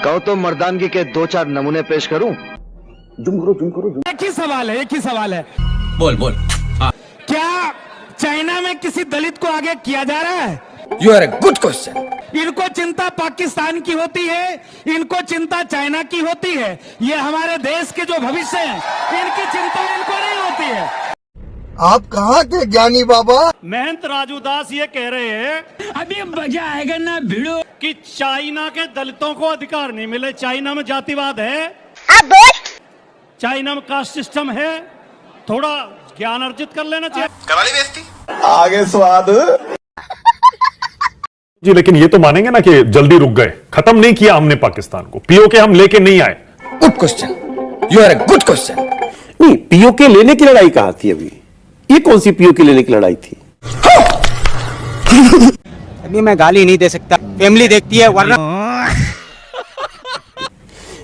कहो तो मर्दानगी के 2-4 नमूने पेश करूं? जुम करो। एक ही सवाल है। बोल क्या चाइना में किसी दलित को आगे किया जा रहा है? You are a good question. इनको चिंता पाकिस्तान की होती है, इनको चिंता चाइना की होती है। ये हमारे देश के जो भविष्य है, इनकी चिंता इनको नहीं होती है। आप कहाँ के ज्ञानी बाबा? महंत राजू दास ये कह रहे हैं अभी मजा आएगा ना भिड़ो कि चाइना के दलितों को अधिकार नहीं मिले। चाइना में जातिवाद है, चाइना में कास्ट सिस्टम है, थोड़ा ज्ञान अर्जित कर लेना चाहिए। कराली बेइज्जती आगे स्वाद जी। लेकिन ये तो मानेंगे ना कि जल्दी रुक गए, खत्म नहीं किया हमने पाकिस्तान को, पीओके हम लेके नहीं आए। Good question, you are a good question. नहीं, पीओके लेने की लड़ाई कहां थी? अभी ये कौन सी पीओके लेने की लड़ाई थी? अभी मैं गाली नहीं दे सकता, फैमिली देखती है वरना।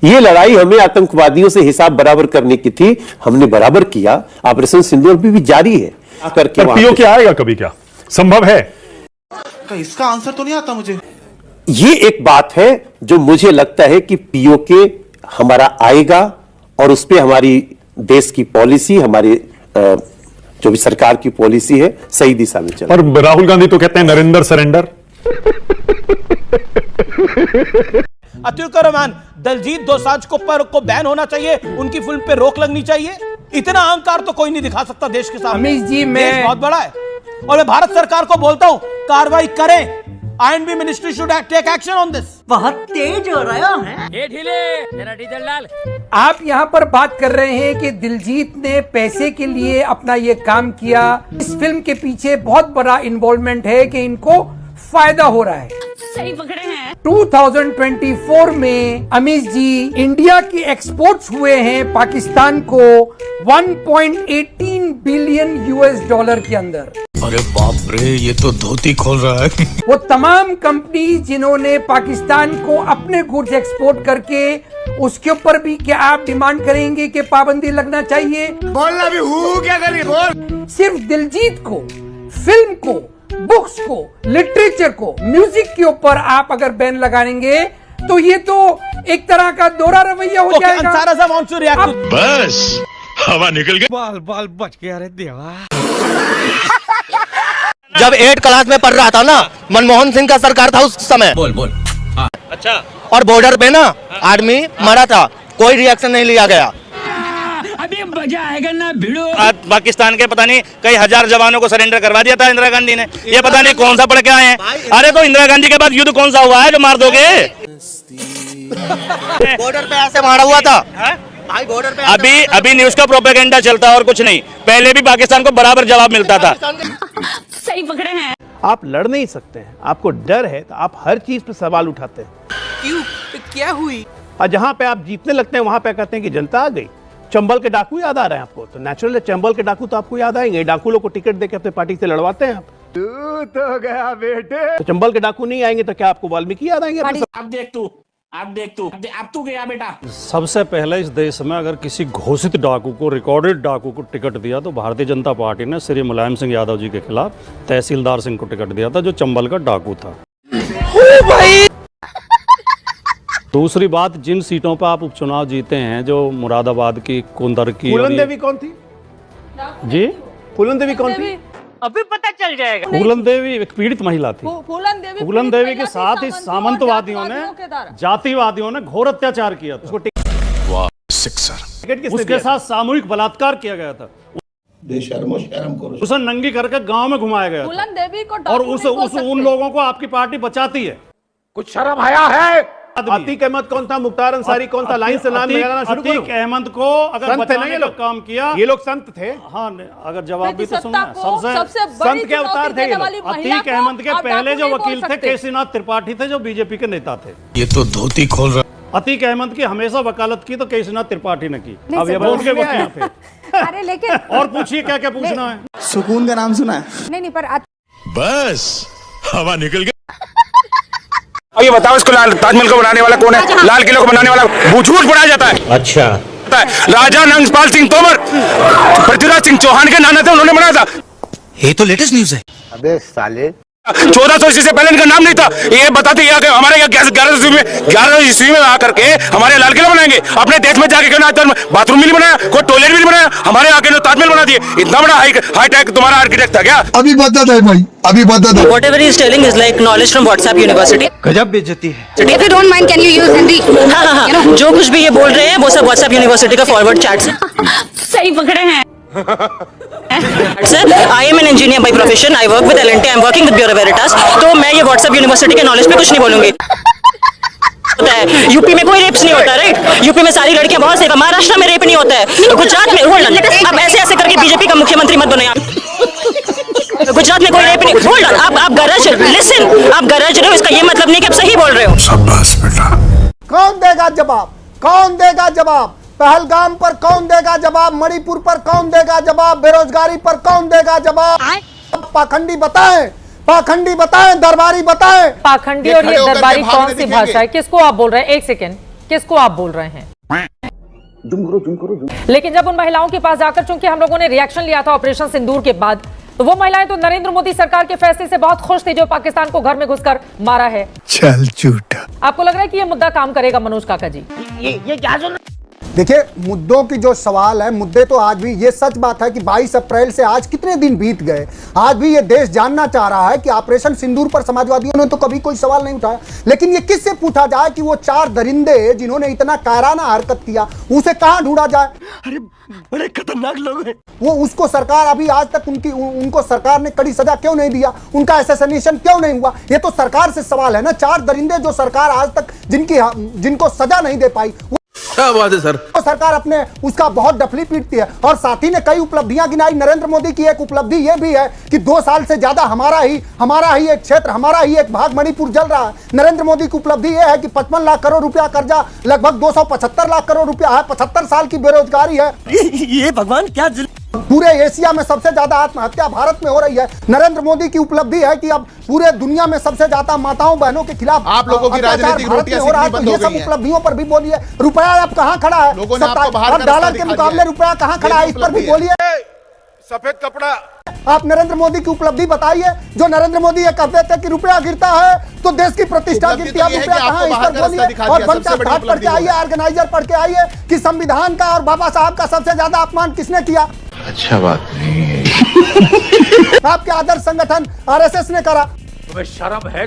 ये लड़ाई हमें आतंकवादियों से हिसाब बराबर करने की थी, हमने बराबर किया। ऑपरेशन सिंदूर भी जारी है। करके पीओके आएगा कभी? क्या संभव है? इसका आंसर तो नहीं आता मुझे। ये एक बात है जो मुझे लगता है कि पीओके हमारा आएगा और उस पर हमारी देश की पॉलिसी, हमारी जो भी सरकार की पॉलिसी है, सही दिशा में चल। और राहुल गांधी तो कहते हैं नरेंद्र सरेंडर। अतुल का रोमान दलजीत दोसांझ को बैन होना चाहिए, उनकी फिल्म पे रोक लगनी चाहिए। इतना अहंकार तो कोई नहीं दिखा सकता देश के सामने। अमित जी, देश बहुत बड़ा है और मैं भारत सरकार को बोलता हूं कार्रवाई करें। INB ministry should take action on this. बहुत तेज हो रहा है। ये ढीले तेरा डीजल डाल। आप यहाँ पर बात कर रहे हैं कि दिलजीत ने पैसे के लिए अपना ये काम किया। इस फिल्म के पीछे बहुत बड़ा इन्वॉल्वमेंट है कि इनको फायदा हो रहा है। सही पकड़े हैं। 2024 में अमित जी, इंडिया की एक्सपोर्ट्स हुए हैं पाकिस्तान को 1.18 बिलियन US$ के अंदर। अरे बाप रे, ये तो धोती खोल रहा है। वो तमाम कंपनी जिन्होंने पाकिस्तान को अपने गुड्स एक्सपोर्ट करके, उसके ऊपर भी क्या आप डिमांड करेंगे कि पाबंदी लगना चाहिए? बोलना भी हूँ क्या करिए बोल। सिर्फ दिलजीत को, फिल्म को, बुक्स को, लिटरेचर को, म्यूजिक के ऊपर आप अगर बैन लगाएंगे तो ये तो एक तरह का दोहरा रवैया हो जाएगा। बस हवा निकल गई। बाल बच गया रे देवा। जब 8 क्लास में पढ़ रहा था ना, मनमोहन सिंह का सरकार था उस समय। बोल। अच्छा। और बॉर्डर पे ना आदमी मरा था, कोई रिएक्शन नहीं लिया गया। अभी मजा आएगा ना भिड़ो। पाकिस्तान के पता नहीं कई हजार जवानों को सरेंडर करवा दिया था इंदिरा गांधी ने। ये पता नहीं कौन सा पढ़ के आए हैं। अरे तो इंदिरा गांधी के बाद युद्ध कौन सा हुआ है जो मार दोगे? बॉर्डर पे ऐसे मारा हुआ था भाई, बॉर्डर पे। अभी न्यूज का प्रोपेगेंडा चलता है और कुछ नहीं। पहले भी पाकिस्तान को बराबर जवाब मिलता था। सही पकड़े हैं। आप लड़ नहीं सकते हैं, आपको डर है तो आप हर चीज पे सवाल उठाते हैं। क्यों? तो क्या हुई? और जहां पे आप जीतने लगते हैं वहां पे कहते हैं कि जनता आ गई। चंबल के डाकू याद आ रहे हैं आपको? तो नेचुरल है, चंबल के डाकू तो आपको याद आएंगे। डाकू लोग को टिकट देके अपने पार्टी से लड़वाते हैं आप। तू तो गया बेटे। तो चंबल के डाकू नहीं आएंगे तो क्या आपको वाल्मीकि याद आएंगे? अब देख तू गया बेटा। सबसे पहले इस देश में अगर किसी घोषित डाकू को, रिकॉर्डेड डाकू को टिकट दिया तो भारतीय जनता पार्टी ने श्री मुलायम सिंह यादव जी के खिलाफ तहसीलदार सिंह को टिकट दिया था, जो चंबल का डाकू था। दूसरी बात, जिन सीटों पर आप उपचुनाव जीते हैं, जो मुरादाबाद की, कुंदर की, फूलन देवी कौन थी जी? फूलन देवी कौन थी? अभी पता चल जाएगा। फूलन देवी एक पीड़ित महिला थी। फूलन देवी के साथ ही सामंतवादियों ने, जातिवादियों ने घोर अत्याचार किया था। उसके साथ सामूहिक बलात्कार किया गया था। उसे नंगी करके गांव में घुमाया गया था। और उन लोगों को आपकी पार्टी बचाती है। कुछ शर्म आया है? अतीक अहमद कौन था? मुख्तार अंसारी कौन था? लाइन से नाम लगाना शुरू करो। अतीक अहमद को अगर बचाने का काम किया, ये लोग संत थे। हाँ, अगर जवाब भी तो सुनना। सबसे संत के अवतार थे ये लोग। अतीक अहमद के पहले जो वकील थे केसीनाथ त्रिपाठी थे, जो बीजेपी के नेता थे। ये तो धोती खोल रहा है। अतीक अहमद की हमेशा वकालत की तो केसीनाथ त्रिपाठी ने की। अब ये बोल के वकील थे। अरे लेकिन और पूछिए क्या क्या पूछना है। सुकून का नाम सुना है? नहीं पर बस हवा निकल गई। अब ये बताओ, इसको ताजमहल को बनाने वाला कौन है? लाल किले को बनाने वाला झूठ बनाया जाता है। अच्छा, राजा नंगपाल सिंह तोमर, पृथ्वीराज सिंह चौहान के नाना थे, उन्होंने बनाया था। ये तो लेटेस्ट न्यूज है। अबे साले। 1400 ईस्वी से पहले इनका नाम नहीं था। ये बताते हैं कि हमारे यहाँ 11 ईस्वी में आकर के हमारे लाल किला बनाएंगे। अपने देश में जाके क्यों ना बाथरूम भी नहीं बनाया, कोई टॉयलेट भी नहीं बनाया, हमारे यहाँ के ताजमहल बना दिए। इतना बड़ा हाईटेक तुम्हारा आर्किटेक्ट था क्या? अभी बता दे भाई, अभी बता दे। Whatever he is telling is like knowledge from WhatsApp University. गजब बेइज्जती है। If you don't mind, can you use Hindi? हाँ, जो कुछ भी ये बोल रहे हैं वो सब WhatsApp University का फॉरवर्ड चैट से सही पकड़े हैं। Sir, I am an engineer by profession, I work with L&T, I am working with bureau Veritas. तो मैं ये व्हाट्सएप यूनिवर्सिटी के नॉलेज पे कुछ नहीं बोलूंगी। यूपी में कोई रेप्स नहीं होता, राइट? यूपी में सारी लड़कियां बहुत सेफ है। महाराष्ट्र में रेप नहीं होता है। गुजरात में होल्ड ऑन, अब ऐसे ऐसे करके बीजेपी का मुख्यमंत्री मत बनो आप। गुजरात में कोई रेप नहीं। होल्ड ऑन, आप गरज लिसन, आप गरज रहे हो, इसका ये मतलब नहीं कि आप सही बोल रहे हो। शाबाश बेटा। कौन देगा जवाब? कौन देगा जवाब? पहलगाम पर कौन देगा जवाब? मणिपुर पर कौन देगा जवाब? बेरोजगारी पर कौन देगा जवाब? पाखंडी बताएं, पाखंडी बताएं, दरबारी बताएं। पाखंडी और ये दरबारी कौन सी भाषा है? किसको आप बोल रहे हैं? एक सेकेंड, किसको आप बोल रहे हैं? लेकिन जब उन महिलाओं के पास जाकर, चूंकि हम लोगों ने रिएक्शन लिया था ऑपरेशन सिंदूर के बाद, तो वो महिलाएं तो नरेंद्र मोदी सरकार के फैसले से बहुत खुश थी जो पाकिस्तान को घर में घुसकर मारा है। चल झूठा। आपको लग रहा है कि ये मुद्दा काम करेगा मनोज काका जी? ये क्या सुन? देखिए, मुद्दों की जो सवाल है, मुद्दे तो आज भी, ये सच बात है कि 22 अप्रैल से आज कितने दिन बीत गए, आज भी ये देश जानना चाह रहा है कि ऑपरेशन सिंदूर पर समाजवादियों ने तो कभी कोई सवाल नहीं उठाया। लेकिन ये किससे पूछा जाए कि वो 4 दरिंदे जिन्होंने इतना कायराना हरकत किया, उसे कहां ढूंढा जाए? अरे बड़े खतरनाक लोग हैं वो। उसको सरकार अभी आज तक उनको सरकार ने कड़ी सजा क्यों नहीं दिया? उनका असैसिनेशन क्यों नहीं हुआ? ये तो सरकार से सवाल है ना। 4 दरिंदे जो सरकार आज तक जिनको सजा नहीं दे पाई, क्या बात है सर? तो सरकार अपने उसका बहुत डफली पीटती है। और साथी ने कई उपलब्धियां गिनाई। नरेंद्र मोदी की एक उपलब्धि यह भी है कि 2 साल से ज्यादा हमारा ही एक क्षेत्र, हमारा ही एक भाग मणिपुर जल रहा है। नरेंद्र मोदी की उपलब्धि यह है कि 55 लाख करोड़ रुपया कर्जा, लगभग 275 लाख करोड़ रुपया है, 75 साल की बेरोजगारी है। ये भगवान क्या पूरे एशिया में सबसे ज्यादा आत्महत्या भारत में हो रही है। नरेंद्र मोदी की उपलब्धि है कि अब पूरे दुनिया में सबसे ज्यादा माताओं बहनों के खिलाफ आप लोगों की राजनीतिक रोटियां सीखनी बंद हो गई हैं। ये सब उपलब्धियों पर भी बोलिए। रुपया अब कहां खड़ा है? डॉलर के मुकाबले रुपया कहां खड़ा है? इस पर भी बोलिए। सफेद कपड़ा आप नरेंद्र मोदी की उपलब्धि बताइए। जो नरेंद्र मोदी ये कहते थे कि रुपया गिरता है तो देश की प्रतिष्ठा गिरती है। रुपया कहां है? इस पर बोलिए। और बनता घाट पढ़ के आइए, ऑर्गेनाइजर पढ़ के आइए कि संविधान का और बाबा साहब का सबसे ज्यादा अपमान किसने किया? अच्छा बात नहीं है। आपके आदर्श संगठन आरएसएस ने करा। तुम्हें शर्म है?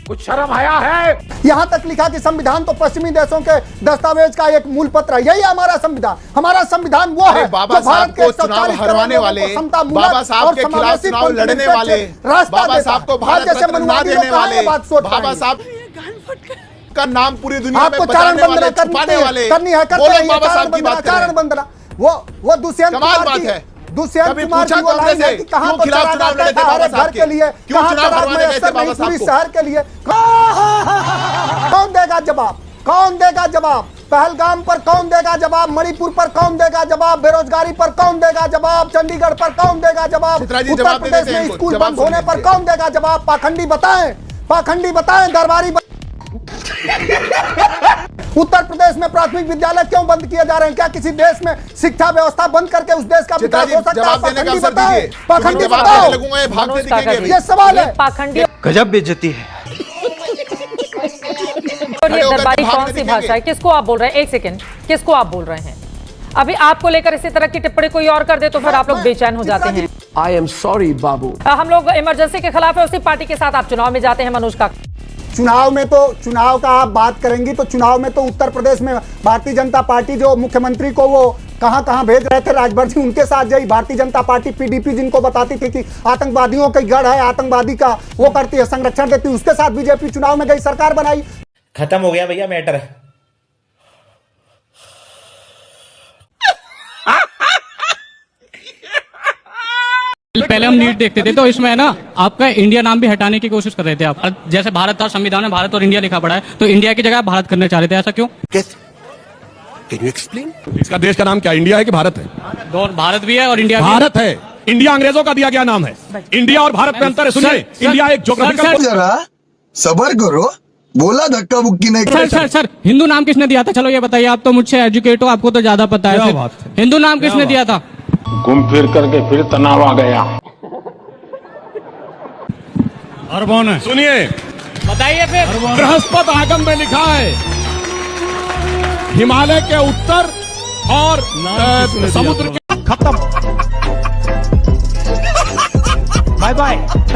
कुछ शर्म आया है? यहां तक लिखा कि संविधान तो पश्चिमी देशों के दस्तावेज का एक मूल पत्र है। यही हमारा संविधान। हमारा संविधान वो है बाबा साहब को चुनाव हरवाने वाले, बाबा साहब के खिलाफ चुनाव लड़ने वाले, बाबा साहब को भारत रत्न ना देने वाले, बाबा साहब का नाम पूरी दुनिया में बताने वाले, छुपाने वाले, वो लोग बाबा साहब की बात कर रहे हैं। वो दुष्यंत कुमार की दुष्यंत कुमार की वो लाइन है कि कहां तो चुनाव लड़े थे बाबा साहब के लिए, कहां चुनाव लड़े थे बाबा साहब को, शहर के लिए। कौन देगा जवाब? कौन देगा जवाब? पहलगाम पर कौन देगा जवाब? मणिपुर पर कौन देगा जवाब? बेरोजगारी पर कौन देगा जवाब? चंडीगढ़ पर कौन देगा जवाब? उत्तर प्रदेश में स्कूल बंद होने पर कौन देगा जवाब? पाखंडी बताएं, पाखंडी बताएं, दरबारी उत्तर प्रदेश में प्राथमिक विद्यालय क्यों बंद किए जा रहे हैं? क्या किसी देश में शिक्षा व्यवस्था बंद करके उस देश का विकास हो सकता है? पाखंडी बताएं, पाखंडी बताओ। ये सवाल है। पाखंडी गजब बेइज्जती है। और ये दरबारी कौन सी भाषा है? किसको आप बोल रहे हैं? एक सेकेंड, किसको आप बोल रहे हैं? अभी आपको लेकर इसी तरह की टिप्पणी कोई और कर दे तो फिर आप लोग बेचैन हो जाते हैं। आई एम सॉरी बाबू। हम लोग इमरजेंसी के खिलाफ है, उसी पार्टी के साथ आप चुनाव में जाते हैं मनोज का। चुनाव में तो, चुनाव का आप बात करेंगी तो चुनाव में तो उत्तर प्रदेश में भारतीय जनता पार्टी जो मुख्यमंत्री को वो कहां भेज रहे थे राजभर जी, उनके साथ गई। भारतीय जनता पार्टी पीडीपी जिनको बताती थी कि आतंकवादियों का गढ़ है, आतंकवादी का वो करती है, संरक्षण देती है, उसके साथ बीजेपी चुनाव में गई, सरकार बनाई। खत्म हो गया भैया मैटर। पहले हम नीट देखते थे तो इसमें है ना आपका इंडिया नाम भी हटाने की कोशिश कर रहे थे आप। जैसे भारत था, संविधान में भारत और इंडिया लिखा पड़ा है, तो इंडिया की जगह भारत करना चाह रहे थे। ऐसा क्यों? Can you explain? इसका देश का नाम क्या, इंडिया है कि भारत है? भारत भी है और इंडिया भारत है। इंडिया अंग्रेजों का दिया गया नाम है। इंडिया और भारत में अंतर है। सुनिए, इंडिया एक ज्योग्राफिकल। जरा सबर करो, बोला धक्का बुक्की नहीं। सर हिंदू नाम किसने दिया था? चलो ये बताइए, आप तो मुझसे एजुकेट हो, आपको तो ज्यादा पता है। हिंदू नाम किसने दिया था? घूम फिर करके फिर तनाव आ गया। अरबों ने सुनिए, बताइए फिर। बृहस्पति आगम में लिखा है हिमालय के उत्तर और समुद्र के खत्म।